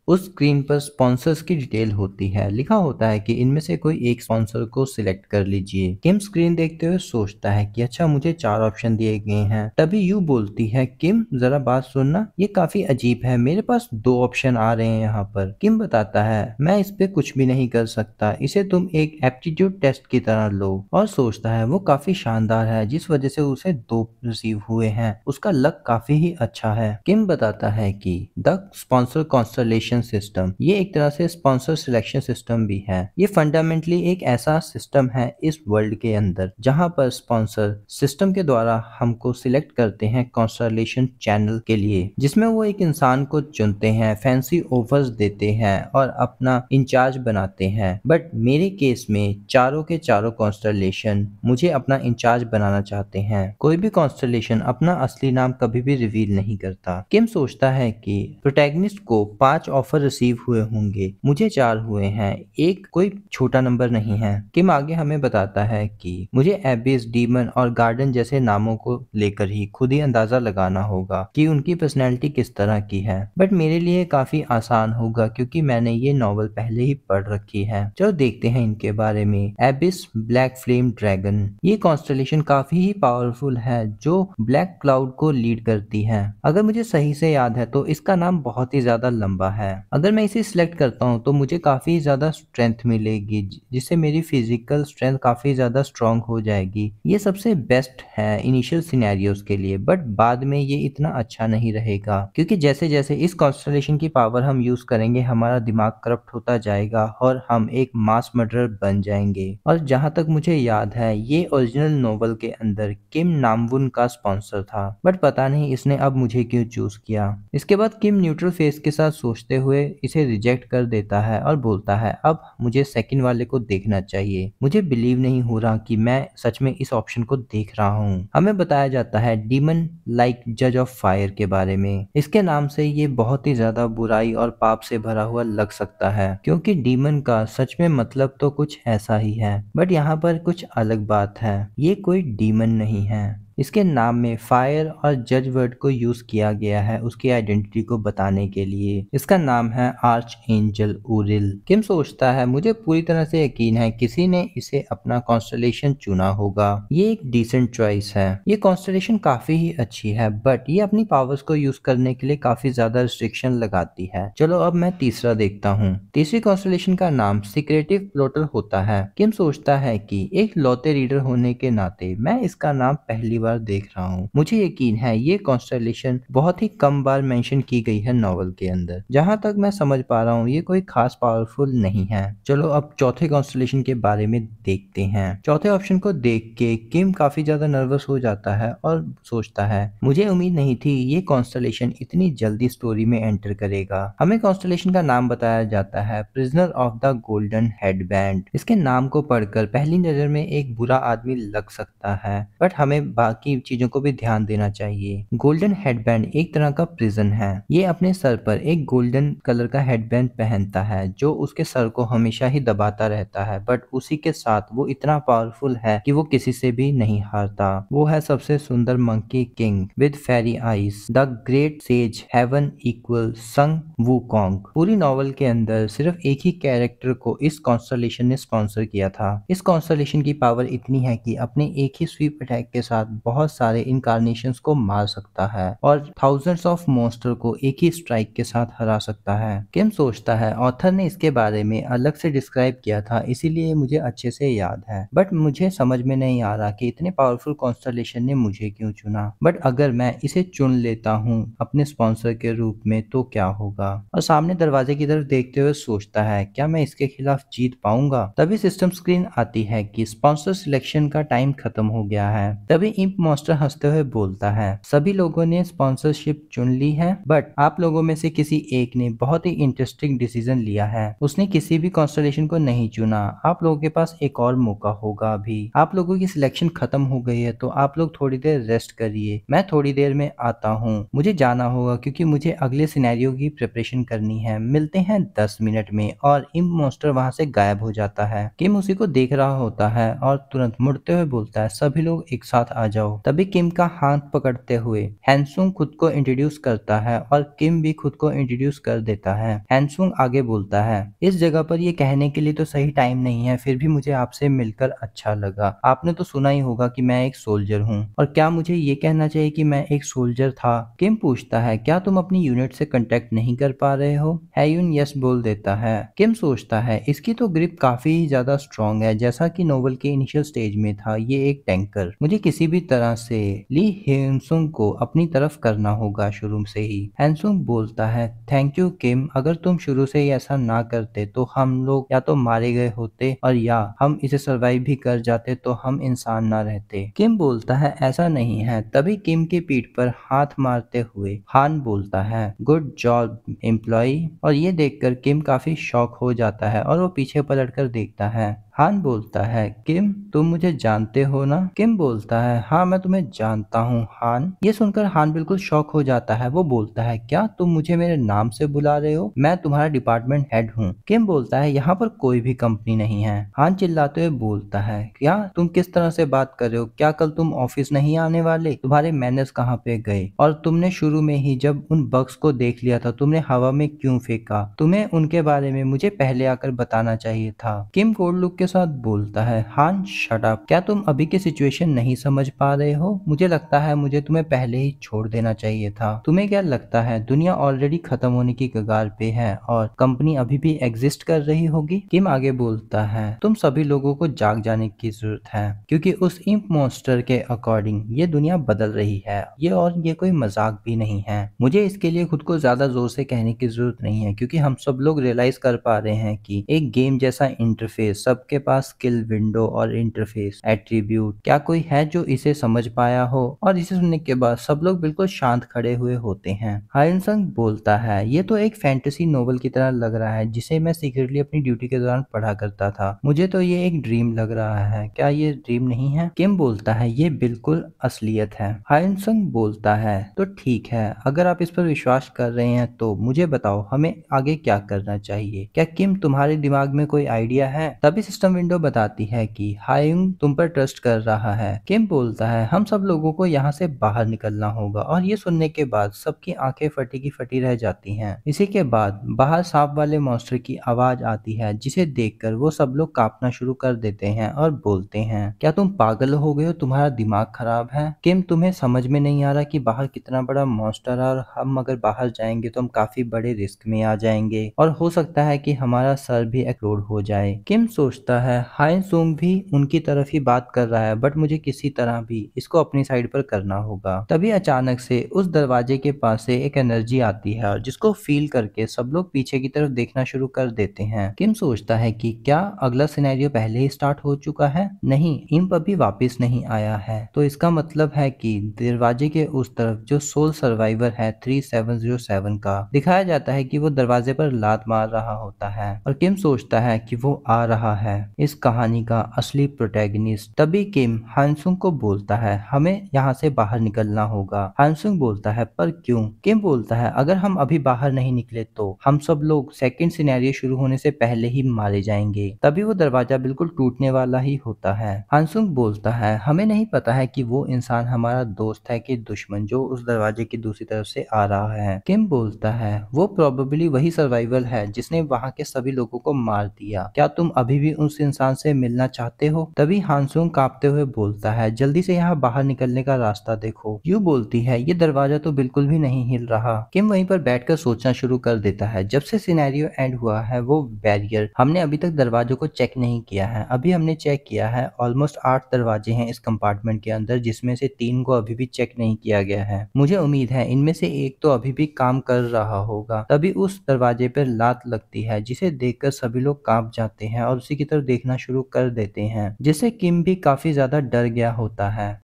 उस स्क्रीन पर स्पॉन्सर्स की डिटेल होती है। लिखा होता है कि इनमें से कोई एक स्पॉन्सर को सिलेक्ट कर लीजिए। किम स्क्रीन देखते हुए सोचता है कि अच्छा, मुझे 4 ऑप्शन दिए गए हैं। तभी यू बोलती है, किम जरा बात सुनना, ये काफी अजीब है, मेरे पास 2 ऑप्शन आ रहे हैं यहाँ पर। किम बताता है, मैं इस पे कुछ भी नहीं कर सकता, इसे तुम एक एप्टीट्यूड टेस्ट की तरह लो। और सोचता है वो काफी शानदार है, जिस वजह से उसे 2 रिसीव हुए हैं, उसका लक काफी ही अच्छा है। किम बताता है कि द स्पॉन्सर कॉन्स्टलेशन सिस्टम ये एक तरह से स्पॉन्सर सिलेक्शन सिस्टम भी है। ये फंडामेंटली एक ऐसा सिस्टम है इस वर्ल्ड के अंदर जहां पर स्पॉन्सर सिस्टम के द्वारा हमको सिलेक्ट करते हैं कॉन्स्टलेशन चैनल के लिए, जिसमें वो एक इंसान को चुनते हैं, फैंसी ऑफर्स देते हैं और अपना इंचार्ज बनाते हैं। बट मेरे केस में चारों के चारों कॉन्स्टलेशन मुझे अपना इंचार्ज बनाना चाहते हैं। कोई भी कॉन्स्टलेशन अपना असली नाम कभी भी रिवील नहीं करता। किम सोचता है कि प्रोटैगनिस्ट को 5 ऑफर रिसीव हुए होंगे, मुझे 4 हुए हैं, एक कोई छोटा नंबर नहीं है। किम आगे हमें बताता है कि मुझे एबिस, डीमन और गार्डन जैसे नामों को लेकर ही खुद ही अंदाजा लगाना होगा कि उनकी पर्सनैलिटी किस तरह की है। बट मेरे लिए काफी आसान होगा क्योंकि मैंने ये नॉवल पहले ही पढ़ रखी है। चलो देखते हैं इनके बारे में। एबिस ब्लैक फ्लेम ड्रैगन, ये कॉन्स्टलेशन काफी ही पावरफुल है जो ब्लैक क्लाउड को लीड करती है। अगर मुझे सही से याद है तो इसका नाम बहुत ही ज्यादा लंबा है। अगर मैं इसे सिलेक्ट करता हूँ तो मुझे काफी ज्यादा स्ट्रेंथ मिलेगी, जिससे मेरी फिजिकल स्ट्रेंथ काफी ज्यादा स्ट्रांग हो जाएगी। ये सबसे बेस्ट है इनिशियल सिनेरियोज के लिए, बट बाद में ये इतना अच्छा नहीं रहेगा क्योंकि जैसे जैसे इस कॉन्स्टलेशन की पावर हम यूज करेंगे हमारा दिमाग करप्ट होता जाएगा और हम एक मास मर्डरर बन जाएंगे। और जहां तक मुझे याद है ये ओरिजिनल नोवेल के अंदर किम नामवुन का स्पॉन्सर था, बट पता नहीं इसने अब मुझे क्यों चूज किया। इसके बाद किम न्यूट्रल फेस के साथ सोचते हुए इसे रिजेक्ट कर देता है और बोलता है, अब मुझे सेकंड वाले को देखना चाहिए। मुझे बिलीव नहीं हो रहा कि मैं सच में इस ऑप्शन को देख रहा हूँ। हमें बताया जाता है डीमन लाइक जज ऑफ फायर के बारे में। इसके नाम से ये बहुत ही ज्यादा बुराई और पाप से भरा हुआ लग सकता है क्योंकि डीमन का सच में मतलब तो कुछ ऐसा ही है, बट यहाँ पर कुछ अलग बात है, ये कोई डीमन नहीं है। इसके नाम में फायर और जज वर्ड को यूज किया गया है उसकी आइडेंटिटी को बताने के लिए। इसका नाम है आर्च एंजल उरिल। किम सोचता है, मुझे पूरी तरह से यकीन है किसी ने इसे अपना कॉन्स्टलेशन चुना होगा। ये एक डिसेंट चॉइस है। ये कॉन्स्टलेशन काफी ही अच्छी है, बट ये अपनी पावर्स को यूज करने के लिए काफी ज्यादा रिस्ट्रिक्शन लगाती है। चलो अब मैं तीसरा देखता हूँ। तीसरी कॉन्स्टलेशन का नाम सीक्रेटिव प्लोटर होता है। किम सोचता है कि एक लौते रीडर होने के नाते मैं इसका नाम पहली बार देख रहा हूँ। मुझे यकीन है ये कॉन्स्टलेशन बहुत ही कम बार मेंशन की गई है नॉवल के अंदर। जहां तक मैं समझ पा रहा हूँ ये कोई खास पावरफुल नहीं है। चलो अब चौथे कॉन्स्टलेशन के बारे में देखते हैं। चौथे ऑप्शन को देख के किम काफी ज्यादा नर्वस हो जाता है और सोचता है, मुझे उम्मीद नहीं थी ये कॉन्स्टलेशन इतनी जल्दी स्टोरी में एंटर करेगा। हमें कॉन्स्टलेशन का नाम बताया जाता है prisoner of the golden headband. इसके नाम को पढ़कर पहली नजर में एक बुरा आदमी लग सकता है, बट हमें बाकी चीजों को भी ध्यान देना चाहिए। गोल्डन हेडबैंड एक तरह का प्रिजन है। ये अपने सर पर एक गोल्डन कलर का हेडबैंड पहनता है जो उसके सर को हमेशा ही दबाता रहता है, बट उसी के साथ वो इतना पावरफुल है कि वो किसी से भी नहीं हारता। वो है सबसे सुंदर monkey king with fairy eyes, the great sage heaven equal Sun Wukong. पूरी नॉवल के अंदर सिर्फ एक ही कैरेक्टर को इस कॉन्स्टलेशन ने स्पॉन्सर किया था। इस कॉन्स्टलेशन की पावर इतनी है कि अपने एक ही स्वीप अटैक के साथ बहुत सारे इनकारनेशंस को मार सकता है और थाउजेंड्स ऑफ मॉन्स्टर को एक ही स्ट्राइक के साथ हरा सकता है। किम सोचता है, ऑथर ने इसके बारे में अलग से डिस्क्राइब किया था इसीलिए मुझे अच्छे से याद है, बट मुझे समझ में नहीं आ रहा कि इतने पावरफुल कॉन्स्टलेशन ने मुझे क्यों चुना। बट अगर मैं इसे चुन लेता हूँ अपने स्पॉन्सर के रूप में तो क्या होगा। और सामने दरवाजे की तरफ देखते हुए सोचता है, क्या मैं इसके खिलाफ जीत पाऊंगा। तभी सिस्टम स्क्रीन आती है कि स्पॉन्सर सिलेक्शन का टाइम खत्म हो गया है। तभी इंप मॉन्स्टर हंसते हुए बोलता है, सभी लोगों ने स्पॉन्सरशिप चुन ली है, बट आप लोगों में से किसी एक ने बहुत ही इंटरेस्टिंग डिसीजन लिया है। उसने किसी भी कॉन्स्टलेशन को नहीं चुना। आप लोगों के पास एक और मौका होगा अभी। आप लोगों की सिलेक्शन खत्म हो गई है तो आप लोग थोड़ी देर रेस्ट करिए, मैं थोड़ी देर में आता हूँ। मुझे जाना होगा क्योंकि मुझे अगले सिनेरियो की प्रिपरेशन करनी है। मिलते हैं 10 मिनट में। और इंप मॉन्स्टर वहां से गायब हो जाता है। किम उसी को देख रहा होता है और तुरंत मुड़ते हुए बोलता है, सभी लोग एक साथ आ जाओ। तभी किम का हाथ पकड़ते हुए हैंसुंग खुद को इंट्रोड्यूस करता है और किम भी खुद को इंट्रोड्यूस कर देता है। हैंसुंग आगे बोलता है, इस जगह पर ये कहने के लिए तो सही टाइम नहीं है, फिर भी मुझे आपसे मिलकर अच्छा लगा। आपने तो सुना ही होगा कि मैं एक सोल्जर हूँ, और क्या मुझे ये कहना चाहिए कि मैं एक सोल्जर था? किम पूछता है, क्या तुम अपनी यूनिट से कांटेक्ट नहीं कर पा रहे हो? हैयुन यस बोल देता है। किम सोचता है, इसकी तो ग्रिप काफी ज्यादा स्ट्रॉन्ग है, जैसा कि नोवेल के इनिशियल स्टेज में था। ये एक टैंकर, मुझे किसी भी तरह से ली हेनसुंग को अपनी तरफ करना होगा शुरू से ही। हैंसुंग बोलता है, थैंक यू किम, अगर तुम शुरू से ही ऐसा ना करते तो हम लोग या तो मारे गए होते और या हम इसे सर्वाइव भी कर जाते तो हम इंसान ना रहते। किम बोलता है, ऐसा नहीं है। तभी किम की पीठ पर हाथ मारते हुए हान बोलता है, गुड जॉब एम्प्लॉय। और ये देखकर किम काफी शॉक हो जाता है और वो पीछे पलटकर देखता है। हान बोलता है, किम तुम मुझे जानते हो ना? किम बोलता है, हाँ मैं तुम्हें जानता हूँ हान। ये सुनकर हान बिल्कुल शॉक हो जाता है। वो बोलता है, क्या तुम मुझे मेरे नाम से बुला रहे हो? मैं तुम्हारा डिपार्टमेंट हेड हूँ। किम बोलता है, यहाँ पर कोई भी कंपनी नहीं है। हान चिल्लाते हुए बोलता है, क्या तुम किस तरह से बात कर रहे हो? क्या कल तुम ऑफिस नहीं आने वाले? तुम्हारे मैनर्स कहाँ पे गए? और तुमने शुरू में ही जब उन बग्स को देख लिया था, तुमने हवा में क्यों फेंका? तुम्हें उनके बारे में मुझे पहले आकर बताना चाहिए था। किम कोल्ड लुक के साथ बोलता है, हान शट अप, क्या तुम अभी की सिचुएशन नहीं समझ पा रहे हो? मुझे लगता है मुझे तुम्हें पहले ही छोड़ देना चाहिए था। तुम्हें क्या लगता है दुनिया ऑलरेडी खत्म होने की कगार पे है और कंपनी अभी भी एग्जिस्ट कर रही होगी? किम आगे बोलता है, तुम सभी लोगों को जाग जाने की जरूरत है, क्योंकि उस इम्प मॉन्स्टर के अकॉर्डिंग ये दुनिया बदल रही है। ये कोई मजाक भी नहीं है। मुझे इसके लिए खुद को ज्यादा जोर से कहने की जरूरत नहीं है, क्योंकि हम सब लोग रियलाइज कर पा रहे हैं कि एक गेम जैसा इंटरफेस, सबके पास स्किल विंडो और इंटरफेस एट्रीब्यूट, क्या कोई है जो इसे समझ पाया हो? और इसे सुनने के बाद सब लोग बिल्कुल शांत खड़े हुए होते हैं। हायनसंग बोलता है, ये तो एक फैंटेसी नोवेल की तरह लग रहा है जिसे मैं सीक्रेटली अपनी ड्यूटी के दौरान पढ़ा करता था। मुझे तो ये एक ड्रीम लग रहा है। क्या ये ड्रीम नहीं है? किम बोलता है, ये बिल्कुल असलियत है। हायनसंग बोलता है, तो ठीक है, अगर आप इस पर विश्वास कर रहे हैं तो मुझे बताओ हमें आगे क्या करना चाहिए। क्या किम तुम्हारे दिमाग में कोई आइडिया है? तभी सिस्टम विंडो बताती है कि हायुंग तुम पर ट्रस्ट कर रहा है। किम बोलता है, हम सब लोगों को यहाँ से बाहर निकलना होगा। और ये सुनने के बाद सबकी आंखें फटी की फटी रह जाती हैं। इसी के बाद बाहर सांप वाले मॉन्स्टर की आवाज आती है, जिसे देखकर वो सब लोग कांपना शुरू कर देते हैं और बोलते हैं, क्या तुम पागल हो गए हो? तुम्हारा दिमाग खराब है? किम तुम्हें समझ में नहीं आ रहा कि बाहर कितना बड़ा मॉन्स्टर है और हम अगर बाहर जाएंगे तो हम काफी बड़े रिस्क में आ जाएंगे और हो सकता है कि हमारा सर भी एक्सप्लोड हो जाए। किम सोचता है, हायनसुंग भी उनकी तरफ ही बात कर रहा है, बट मुझे किसी तरह भी इसको अपनी साइड पर करना होगा। तभी अचानक से उस दरवाजे के पास से एक एनर्जी आती है और जिसको फील करके सब लोग पीछे की तरफ देखना शुरू कर देते हैं। किम सोचता है कि क्या अगला सिनेरियो पहले ही स्टार्ट हो चुका है? नहीं, इम्प अभी वापस नहीं आया है, तो इसका मतलब है कि दरवाजे के उस तरफ जो सोल सर्वाइवर है 3707 का, दिखाया जाता है कि वो दरवाजे पर लात मार रहा होता है और किम सोचता है कि वो आ रहा है इस कहानी का असली प्रोटैगनिस्ट। तभी किम हानसुंग को बोलता है, हमें यहाँ से बाहर निकलना होगा। हानसुंग बोलता है, पर क्यों? किम बोलता है, अगर हम अभी बाहर नहीं निकले तो हम सब लोग सेकंड सिनेरियो शुरू होने से पहले ही मारे जाएंगे। तभी वो दरवाजा बिल्कुल टूटने वाला ही होता है। हानसुंग बोलता है, हमें नहीं पता है कि वो इंसान हमारा दोस्त है कि दुश्मन जो उस दरवाजे की दूसरी तरफ से आ रहा है। किम बोलता है, वो प्रोबेबली वही सर्वाइवल है जिसने वहाँ के सभी लोगों को मार दिया। क्या तुम अभी भी उस इंसान से मिलना चाहते हो? तभी हानसुंग कांपते हुए बोलता है, जल्दी से यहाँ बाहर निकलने का रास्ता देखो। यू बोलती है, ये दरवाजा तो बिल्कुल भी नहीं हिल रहा। किम वहीं पर बैठकर सोचना शुरू कर देता है, जब से सिनेरियो एंड हुआ है वो बैरियर, हमने अभी तक दरवाजों को चेक नहीं किया है। अभी हमने चेक किया है, ऑलमोस्ट 8 दरवाजे हैं इस कंपार्टमेंट के अंदर, जिसमें से 3 को अभी भी चेक नहीं किया गया है। मुझे उम्मीद है इनमें से एक तो अभी भी काम कर रहा होगा। तभी उस दरवाजे पर लात लगती है, जिसे देखकर सभी लोग कांप जाते हैं और उसी की तरफ देखना शुरू कर देते हैं, जिससे किम भी काफी ज्यादा डर गया होता है।